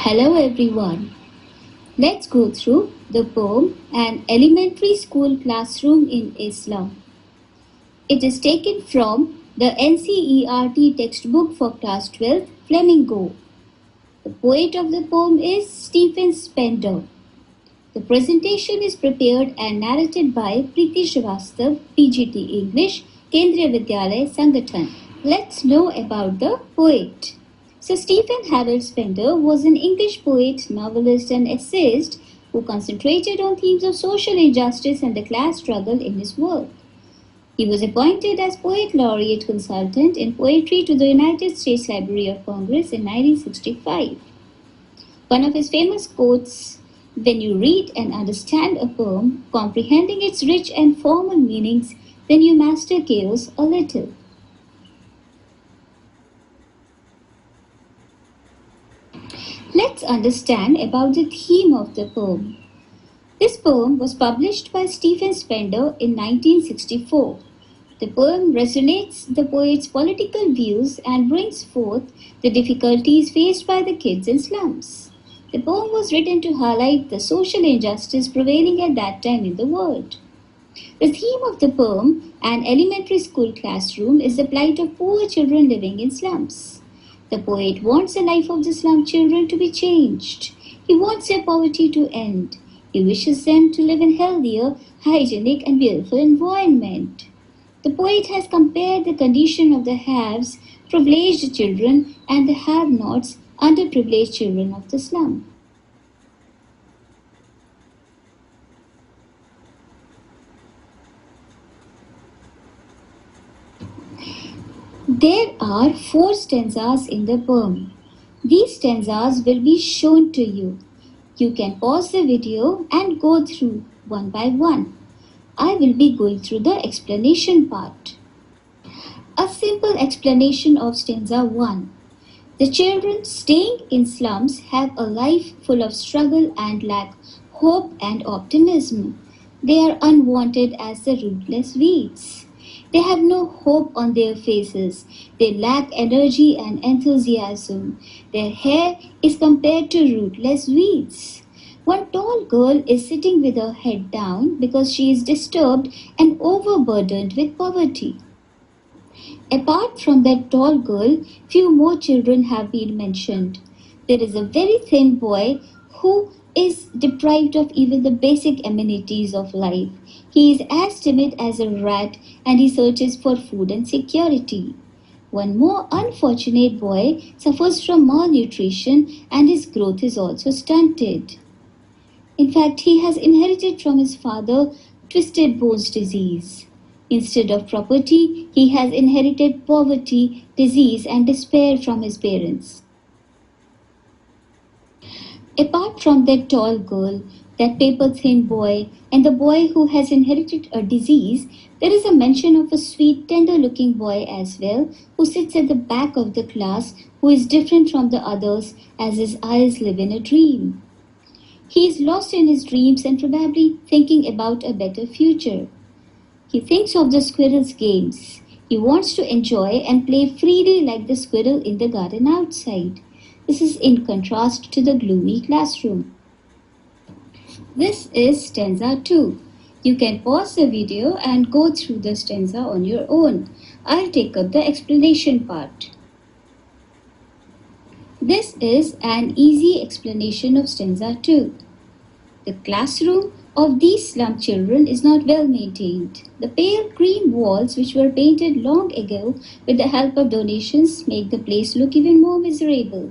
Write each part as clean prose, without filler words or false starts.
Hello everyone. Let's go through the poem An Elementary School Classroom in Islam. It is taken from the NCERT textbook for class 12, Flamingo. The poet of the poem is Stephen Spender. The presentation is prepared and narrated by Preeti Shrivastava, PGT English, Kendriya Vidyalaya, Sangathan. Let's know about the poet. Sir Stephen Harold Spender was an English poet, novelist and essayist who concentrated on themes of social injustice and the class struggle in his work. He was appointed as Poet Laureate Consultant in Poetry to the United States Library of Congress in 1965. One of his famous quotes, "When you read and understand a poem, comprehending its rich and formal meanings, then you master chaos a little." Let's understand about the theme of the poem. This poem was published by Stephen Spender in 1964. The poem resonates the poet's political views and brings forth the difficulties faced by the kids in slums. The poem was written to highlight the social injustice prevailing at that time in the world. The theme of the poem, An Elementary School Classroom, is the plight of poor children living in slums. The poet wants the life of the slum children to be changed. He wants their poverty to end. He wishes them to live in healthier, hygienic and beautiful environment. The poet has compared the condition of the haves, privileged children, and the have-nots, underprivileged children of the slum. There are 4 stanzas in the poem. These stanzas will be shown to you. You can pause the video and go through one by one. I will be going through the explanation part. A simple explanation of stanza 1. The children staying in slums have a life full of struggle and lack hope and optimism. They are unwanted as the rootless weeds. They have no hope on their faces. They lack energy and enthusiasm. Their hair is compared to rootless weeds. One tall girl is sitting with her head down because she is disturbed and overburdened with poverty. Apart from that tall girl, few more children have been mentioned. There is a very thin boy who is deprived of even the basic amenities of life. He is as timid as a rat and he searches for food and security. One more unfortunate boy suffers from malnutrition and his growth is also stunted. In fact, he has inherited from his father twisted bones disease. Instead of property, he has inherited poverty, disease and despair from his parents. Apart from that tall girl, that paper-thin boy, and the boy who has inherited a disease, there is a mention of a sweet, tender-looking boy as well, who sits at the back of the class, who is different from the others as his eyes live in a dream. He is lost in his dreams and probably thinking about a better future. He thinks of the squirrel's games. He wants to enjoy and play freely like the squirrel in the garden outside. This is in contrast to the gloomy classroom. This is stanza 2. You can pause the video and go through the stanza on your own. I'll take up the explanation part. This is an easy explanation of stanza 2. The classroom of these slum children is not well maintained. The pale green walls, which were painted long ago with the help of donations, make the place look even more miserable.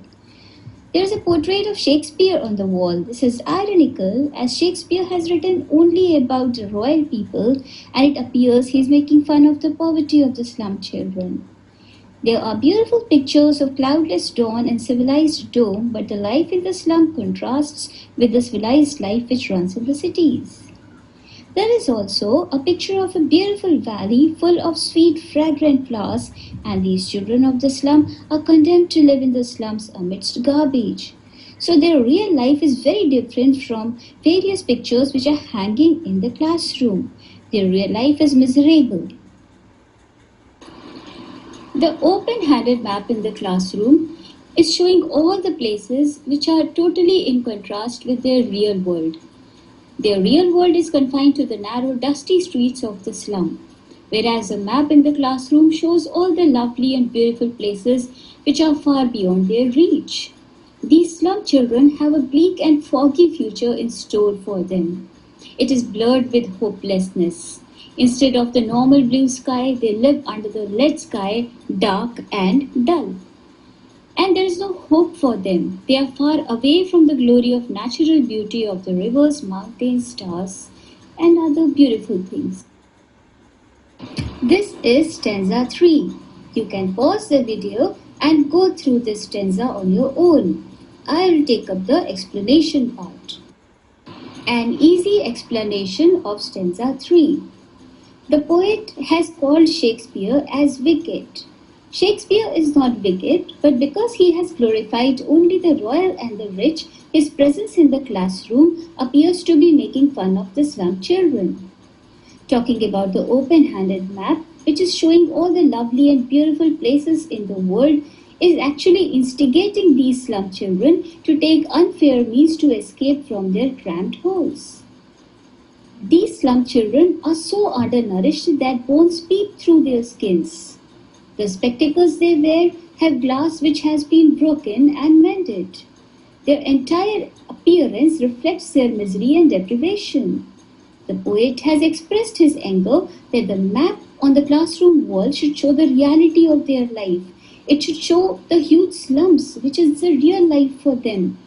There is a portrait of Shakespeare on the wall. This is ironical, as Shakespeare has written only about the royal people, and it appears he is making fun of the poverty of the slum children. There are beautiful pictures of cloudless dawn and civilized dome, but the life in the slum contrasts with the civilized life which runs in the cities. There is also a picture of a beautiful valley full of sweet, fragrant flowers, and these children of the slum are condemned to live in the slums amidst garbage. So their real life is very different from various pictures which are hanging in the classroom. Their real life is miserable. The open-handed map in the classroom is showing all the places which are totally in contrast with their real world. Their real world is confined to the narrow, dusty streets of the slum, whereas a map in the classroom shows all the lovely and beautiful places which are far beyond their reach. These slum children have a bleak and foggy future in store for them. It is blurred with hopelessness. Instead of the normal blue sky, they live under the lead sky, dark and dull. And there is no hope for them. They are far away from the glory of natural beauty of the rivers, mountains, stars, and other beautiful things. This is stanza 3. You can pause the video and go through this stanza on your own. I will take up the explanation part. An easy explanation of stanza 3. The poet has called Shakespeare as wicked. Shakespeare is not wicked, but because he has glorified only the royal and the rich, his presence in the classroom appears to be making fun of the slum children. Talking about the open-handed map, which is showing all the lovely and beautiful places in the world, is actually instigating these slum children to take unfair means to escape from their cramped holes. These slum children are so undernourished that bones peep through their skins. The spectacles they wear have glass which has been broken and mended. Their entire appearance reflects their misery and deprivation. The poet has expressed his anger that the map on the classroom wall should show the reality of their life. It should show the huge slums, which is the real life for them.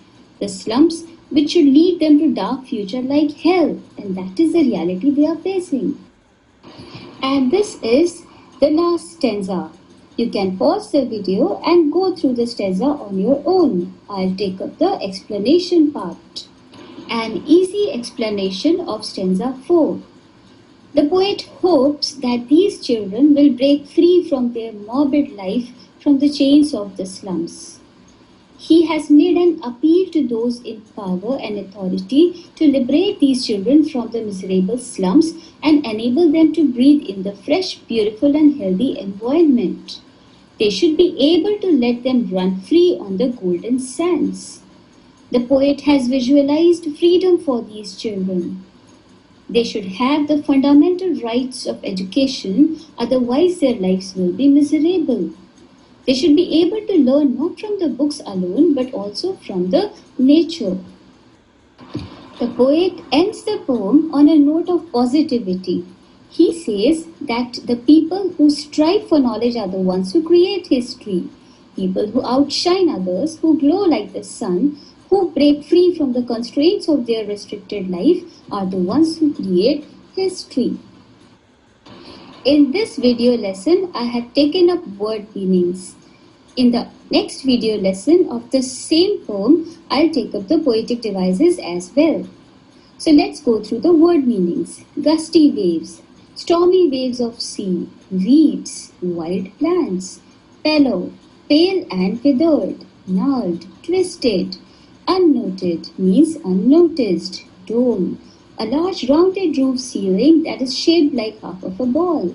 The slums which should lead them to dark future like hell, and that is the reality they are facing. And this is the last stanza. You can pause the video and go through the stanza on your own. I'll take up the explanation part. An easy explanation of stanza 4. The poet hopes that these children will break free from their morbid life from the chains of the slums. He has made an appeal to those in power and authority to liberate these children from the miserable slums and enable them to breathe in the fresh, beautiful and healthy environment. They should be able to let them run free on the golden sands. The poet has visualized freedom for these children. They should have the fundamental rights of education, otherwise their lives will be miserable. They should be able to learn not from the books alone, but also from the nature. The poet ends the poem on a note of positivity. He says that the people who strive for knowledge are the ones who create history. People who outshine others, who glow like the sun, who break free from the constraints of their restricted life are the ones who create history. In this video lesson, I have taken up word meanings. In the next video lesson of the same poem, I'll take up the poetic devices as well. So let's go through the word meanings. Gusty waves, stormy waves of sea, weeds, wild plants, pillow, pale and withered, gnarled, twisted, unnoted means unnoticed, dome, a large rounded roof ceiling that is shaped like half of a ball.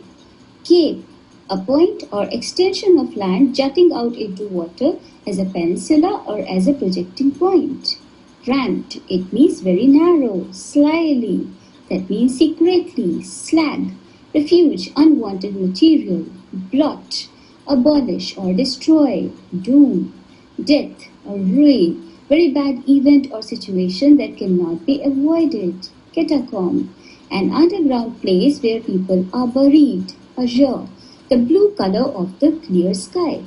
Cape, a point or extension of land jutting out into water as a peninsula or as a projecting point. Cramped, it means very narrow. Slyly, that means secretly. Slag, refuge, unwanted material. Blot, abolish or destroy. Doom, death or ruin, very bad event or situation that cannot be avoided. Catacomb, an underground place where people are buried. Azure, the blue color of the clear sky.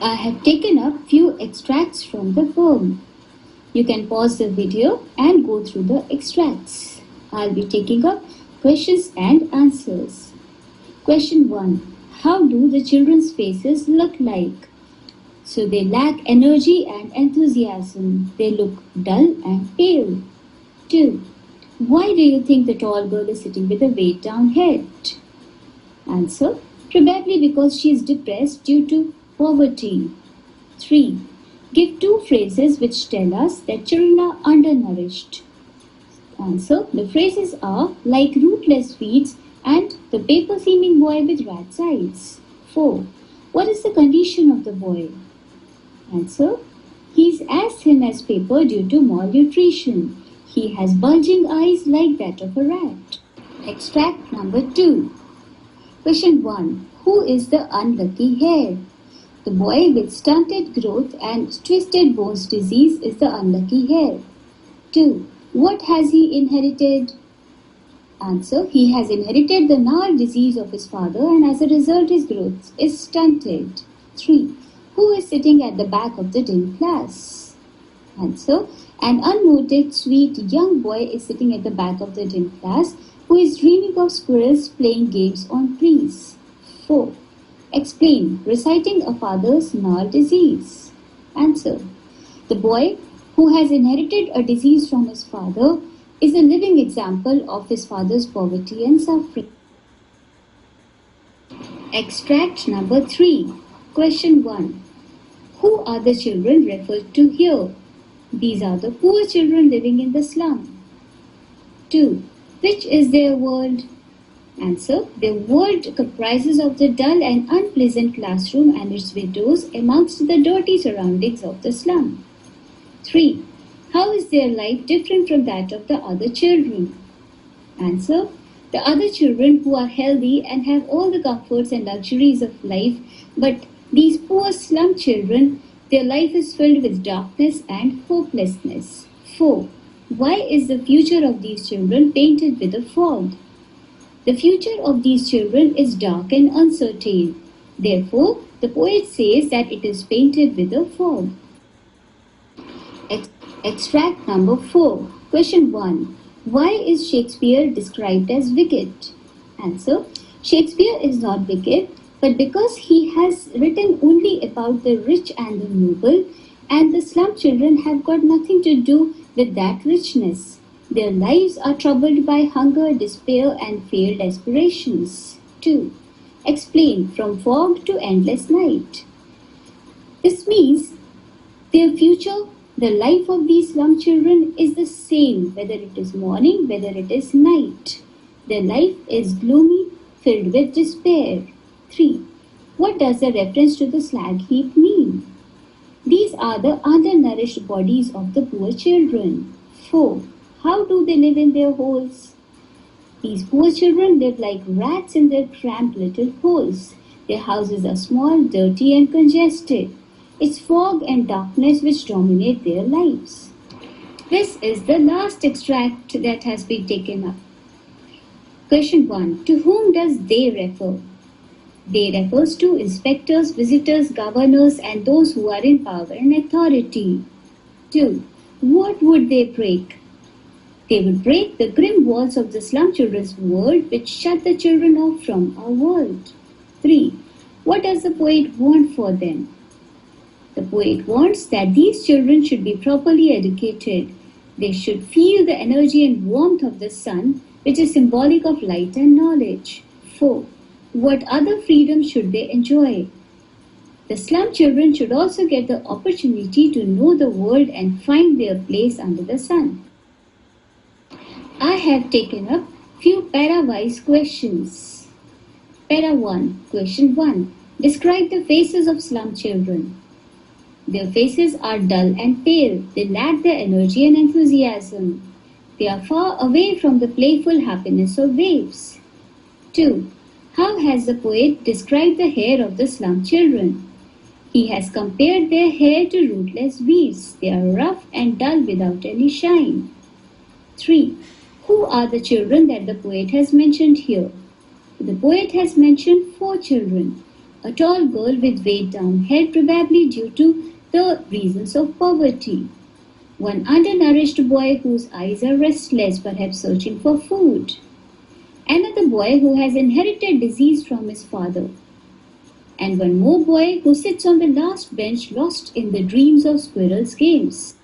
I have taken up few extracts from the poem. You can pause the video and go through the extracts. I'll be taking up questions and answers. Question 1. How do the children's faces look like? So they lack energy and enthusiasm. They look dull and pale. 2. Why do you think the tall girl is sitting with a weighed down head? Answer. Probably because she is depressed due to poverty. 3. Give 2 phrases which tell us that children are undernourished. Answer. The phrases are like rootless weeds and the paper seeming boy with rat's eyes. 4. What is the condition of the boy? Answer. He's as thin as paper due to malnutrition. He has bulging eyes like that of a rat. Extract number 2. Question 1. Who is the unlucky hare? The boy with stunted growth and twisted bones disease is the unlucky hare. 2. What has he inherited? Answer. He has inherited the gnarled disease of his father and as a result his growth is stunted. 3. Who is sitting at the back of the dim class? Answer. An unnoted, sweet young boy is sitting at the back of the dim class who is dreaming of squirrels playing games on trees. 4. Explain. Reciting a father's gnarled disease. Answer. The boy who has inherited a disease from his father is a living example of his father's poverty and suffering. Extract number 3. Question 1. Who are the children referred to here? These are the poor children living in the slum. 2. Which is their world? Answer. Their world comprises of the dull and unpleasant classroom and its windows amongst the dirty surroundings of the slum. 3. How is their life different from that of the other children? Answer. The other children who are healthy and have all the comforts and luxuries of life, but these poor slum children, their life is filled with darkness and hopelessness. 4. Why is the future of these children painted with a fog? The future of these children is dark and uncertain. Therefore, the poet says that it is painted with a fog. Extract number 4. Question 1. Why is Shakespeare described as wicked? Answer. Shakespeare is not wicked, but because he has written only about the rich and the noble, and the slum children have got nothing to do with that richness. Their lives are troubled by hunger, despair, and failed aspirations. 2. Explain. From fog to endless night. This means their future, the life of these slum children is the same, whether it is morning, whether it is night. Their life is gloomy, filled with despair. 3. What does the reference to the slag heap mean? These are the undernourished bodies of the poor children. 4. How do they live in their holes? These poor children live like rats in their cramped little holes. Their houses are small, dirty, and congested. It's fog and darkness which dominate their lives. This is the last extract that has been taken up. Question 1. To whom does they refer? They refers to inspectors, visitors, governors, and those who are in power and authority. 2. What would they break? They would break the grim walls of the slum children's world which shut the children off from our world. 3. What does the poet want for them? The poet wants that these children should be properly educated. They should feel the energy and warmth of the sun, which is symbolic of light and knowledge. 4. What other freedom should they enjoy? The slum children should also get the opportunity to know the world and find their place under the sun. I have taken up few para-wise questions. Para 1. Question 1. Describe the faces of slum children. Their faces are dull and pale. They lack the energy and enthusiasm. They are far away from the playful happiness of waves. 2. How has the poet described the hair of the slum children? He has compared their hair to rootless weeds. They are rough and dull without any shine. 3. Who are the children that the poet has mentioned here? The poet has mentioned 4 children. A tall girl with weighed down head, probably due to the reasons of poverty. One undernourished boy whose eyes are restless, perhaps searching for food. Another boy who has inherited disease from his father. And one more boy who sits on the last bench, lost in the dreams of squirrels' games.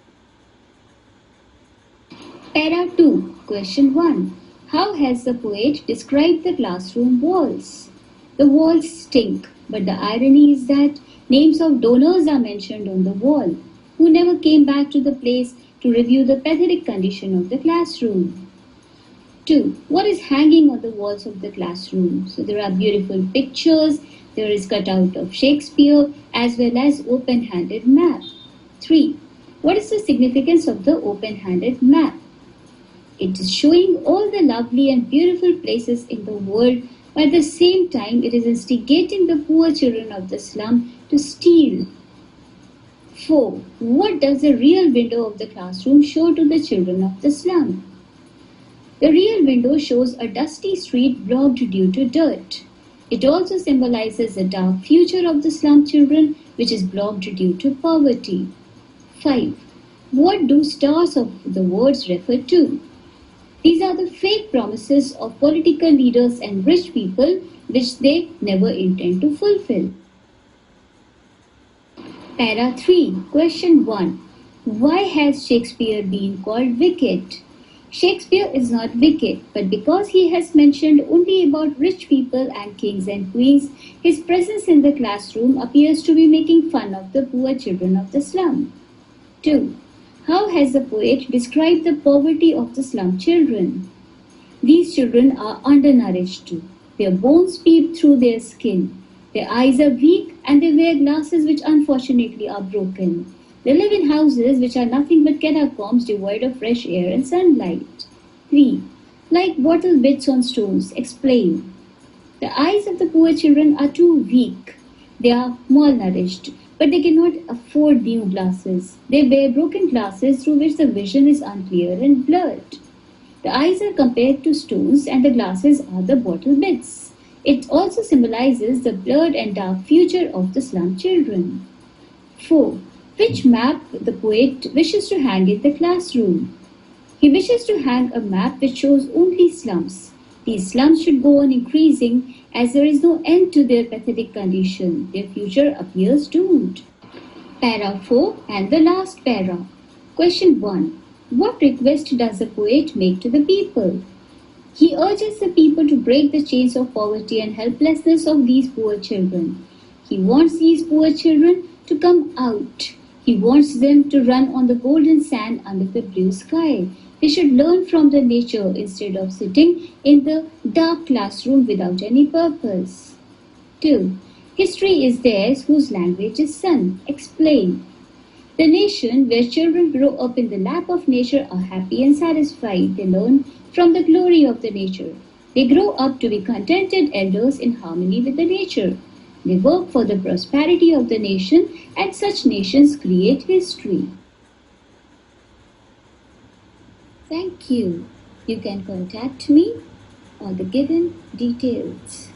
Para 2. Question 1. How has the poet described the classroom walls? The walls stink, but the irony is that names of donors are mentioned on the wall, who never came back to the place to review the pathetic condition of the classroom. 2. What is hanging on the walls of the classroom? So there are beautiful pictures, There is cutout of Shakespeare as well as open-handed map. 3. What is the significance of the open-handed map? It is showing all the lovely and beautiful places in the world, but at the same time it is instigating the poor children of the slum to steal. 4. What does the real window of the classroom show to the children of the slum? The real window shows a dusty street blocked due to dirt. It also symbolizes the dark future of the slum children, which is blocked due to poverty. 5. What do stars of the words refer to? These are the fake promises of political leaders and rich people which they never intend to fulfill. Para 3. Question 1. Why has Shakespeare been called wicked? Shakespeare is not wicked, but because he has mentioned only about rich people and kings and queens, his presence in the classroom appears to be making fun of the poor children of the slum. 2. How has the poet described the poverty of the slum children? These children are undernourished. Their bones peep through their skin. Their eyes are weak and they wear glasses which unfortunately are broken. They live in houses which are nothing but catacombs devoid of fresh air and sunlight. 3. Like bottle bits on stones, explain. The eyes of the poor children are too weak. They are malnourished, but they cannot afford new glasses. They wear broken glasses through which the vision is unclear and blurred. The eyes are compared to stones and the glasses are the bottle bits. It also symbolizes the blurred and dark future of the slum children. 4. Which map the poet wishes to hang in the classroom? He wishes to hang a map which shows only slums. These slums should go on increasing as there is no end to their pathetic condition. Their future appears doomed. Para 4 and the last para. Question 1. What request does the poet make to the people? He urges the people to break the chains of poverty and helplessness of these poor children. He wants these poor children to come out. He wants them to run on the golden sand under the blue sky. They should learn from the nature instead of sitting in the dark classroom without any purpose. 2. History is theirs whose language is sun. Explain. The nation where children grow up in the lap of nature are happy and satisfied. They learn from the glory of the nature. They grow up to be contented elders in harmony with the nature. They work for the prosperity of the nation, and such nations create history. Thank you. You can contact me on the given details.